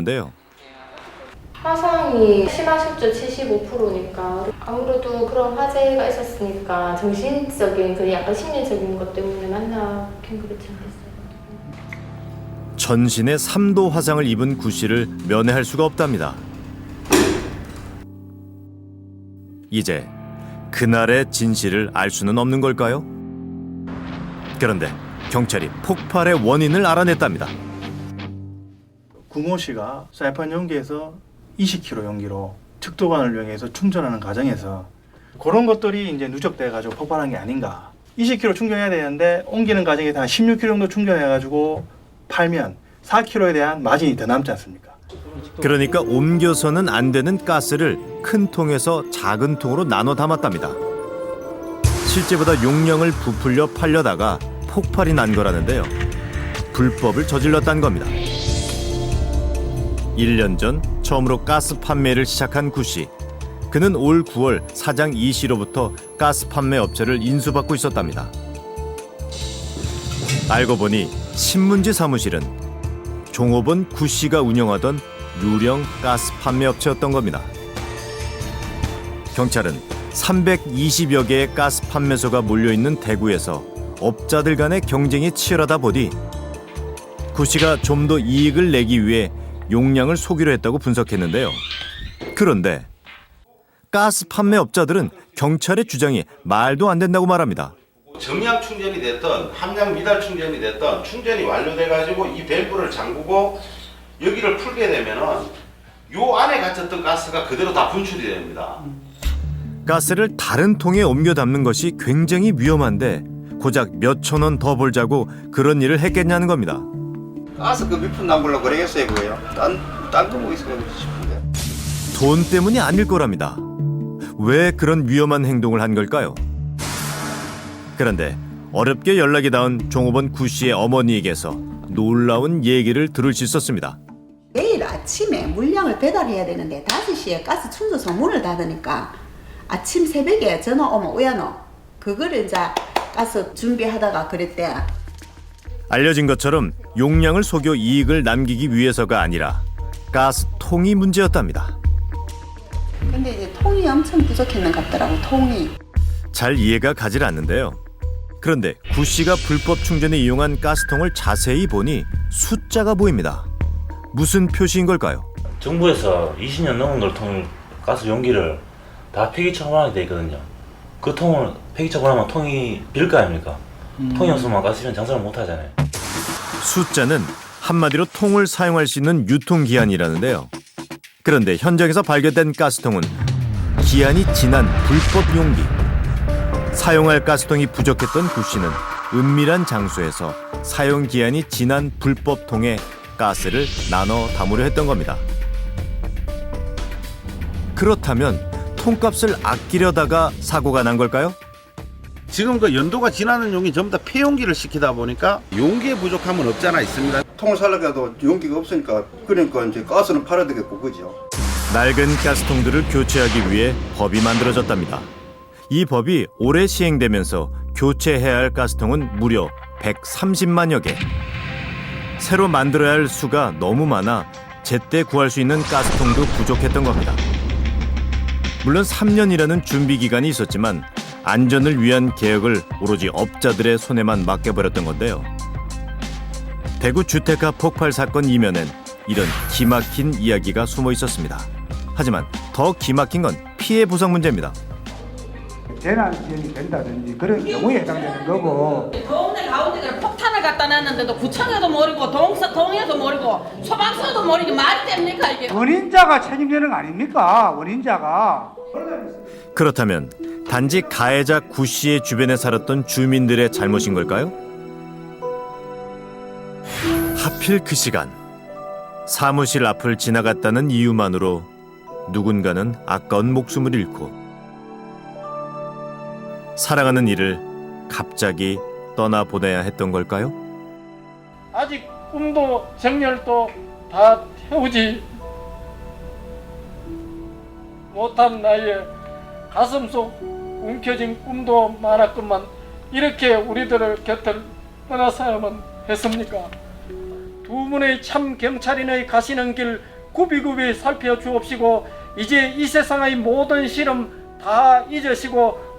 있는데요. 화상이 심하셨죠. 75%니까 아무래도 그런 화재가 있었으니까 정신적인 그 약간 심리적인 것 때문에 만나긴 그렇지 않겠어요. 전신에 3도 화상을 입은 구 씨를 면회할 수가 없답니다. 이제 그날의 진실을 알 수는 없는 걸까요? 그런데 경찰이 폭발의 원인을 알아냈답니다. 구모 씨가 사이판 용기에서 20kg 용기로 특도관을 이용해서 충전하는 과정에서 그런 것들이 이제 누적돼 가지고 폭발한 게 아닌가. 20kg 충전해야 되는데 옮기는 과정에서 한 16kg 정도 충전해 가지고 팔면 4kg에 대한 마진이 더 남지 않습니까? 그러니까 옮겨서는 안 되는 가스를 큰 통에서 작은 통으로 나눠 담았답니다. 실제보다 용량을 부풀려 팔려다가 폭발이 난 거라는데요. 불법을 저질렀다는 겁니다. 1년 전 처음으로 가스 판매를 시작한 구 씨. 그는 올 9월 사장 이 씨로부터 가스 판매 업체를 인수받고 있었답니다. 알고 보니 신문지 사무실은 종업원 구 씨가 운영하던 유령 가스 판매 업체였던 겁니다. 경찰은 320여 개의 가스 판매소가 몰려있는 대구에서 업자들 간의 경쟁이 치열하다 보니 구 씨가 좀 더 이익을 내기 위해 용량을 속이려 했다고 분석했는데요. 그런데 가스 판매 업자들은 경찰의 주장이 말도 안 된다고 말합니다. 정량 충전이 됐던 함량 미달 충전이 됐던 충전이 완료돼 가지고 이 밸브를 잠그고 여기를 풀게 되면은 요 안에 갇혔던 가스가 그대로 다 분출이 됩니다. 가스를 다른 통에 옮겨 담는 것이 굉장히 위험한데 고작 몇천 원 더 벌자고 그런 일을 했겠냐는 겁니다. 가스 그 몇 푼 남으려고 그러겠어요 그거요? 딴거 뭐 있을까 싶은데. 돈 때문이 아닐 거랍니다. 왜 그런 위험한 행동을 한 걸까요? 그런데 어렵게 연락이 닿은 종업원 구 씨의 어머니에게서 놀라운 얘기를 들을 수 있었습니다. 내일 아침에 물량을 배달해야 되는데 5시에 가스 충전소 문을 닫으니까 아침 새벽에 전화 오면 왜노? 그거를 이제 가스 준비하다가 그랬대. 알려진 것처럼 용량을 속여 이익을 남기기 위해서가 아니라 가스통이 문제였답니다. 근데 이제 통이 엄청 부족했는 것 같더라고, 통이. 잘 이해가 가질 않는데요. 그런데 구 씨가 불법 충전에 이용한 가스통을 자세히 보니 숫자가 보입니다. 무슨 표시인 걸까요? 정부에서 20년 넘은 돌통 가스 용기를 다 폐기 처분하게 돼 있거든요. 그 통을 폐기 처분하면 통이 빌 거 아닙니까? 통이 없으면 가스는 장사를 못 하잖아요. 숫자는 한마디로 통을 사용할 수 있는 유통기한이라는데요. 그런데 현장에서 발견된 가스통은 기한이 지난 불법 용기. 사용할 가스통이 부족했던 구 씨는 은밀한 장소에서 사용기한이 지난 불법 통에 가스를 나눠 담으려 했던 겁니다. 그렇다면 통값을 아끼려다가 사고가 난 걸까요? 지금 그 연도가 지나는 용이 전부 다 폐용기를 시키다 보니까 용기의 부족함은 없잖아 있습니다. 통을 살려고 해도 용기가 없으니까 그러니까 이제 가스는 팔아야 되겠고 그죠. 낡은 가스통들을 교체하기 위해 법이 만들어졌답니다. 이 법이 올해 시행되면서 교체해야 할 가스통은 무려 130만여 개. 새로 만들어야 할 수가 너무 많아 제때 구할 수 있는 가스통도 부족했던 겁니다. 물론 3년이라는 준비 기간이 있었지만 안전을 위한 개혁을 오로지 업자들의 손에만 맡겨버렸던 건데요. 대구 주택가 폭발 사건 이면엔 이런 기막힌 이야기가 숨어 있었습니다. 하지만 더 기막힌 건 피해 보상 문제입니다. 재난 지역이 된다든지 그런 경우에 해당되는 거고. 동네 가운데 폭탄을 갖다 놨는데도 구청에도 모르고 동에도 모르고 소방서도 모르고 말이 됩니까 이게? 원인자가 책임지는 거 아닙니까? 원인자가. 그렇다면 단지 가해자 구 씨의 주변에 살았던 주민들의 잘못인 걸까요? 하필 그 시간 사무실 앞을 지나갔다는 이유만으로 누군가는 아까운 목숨을 잃고 사랑하는 이를 갑자기 떠나보내야 했던 걸까요? 아직 꿈도 정열도 다 태우지 못한 나이에 가슴속 움켜진 꿈도 많았건만 이렇게 우리들을 곁을 떠나서야만 했습니까? 두 분의 참 경찰인의 가시는 길 굽이굽이 살펴주옵시고 이제 이 세상의 모든 시름 다 잊으시고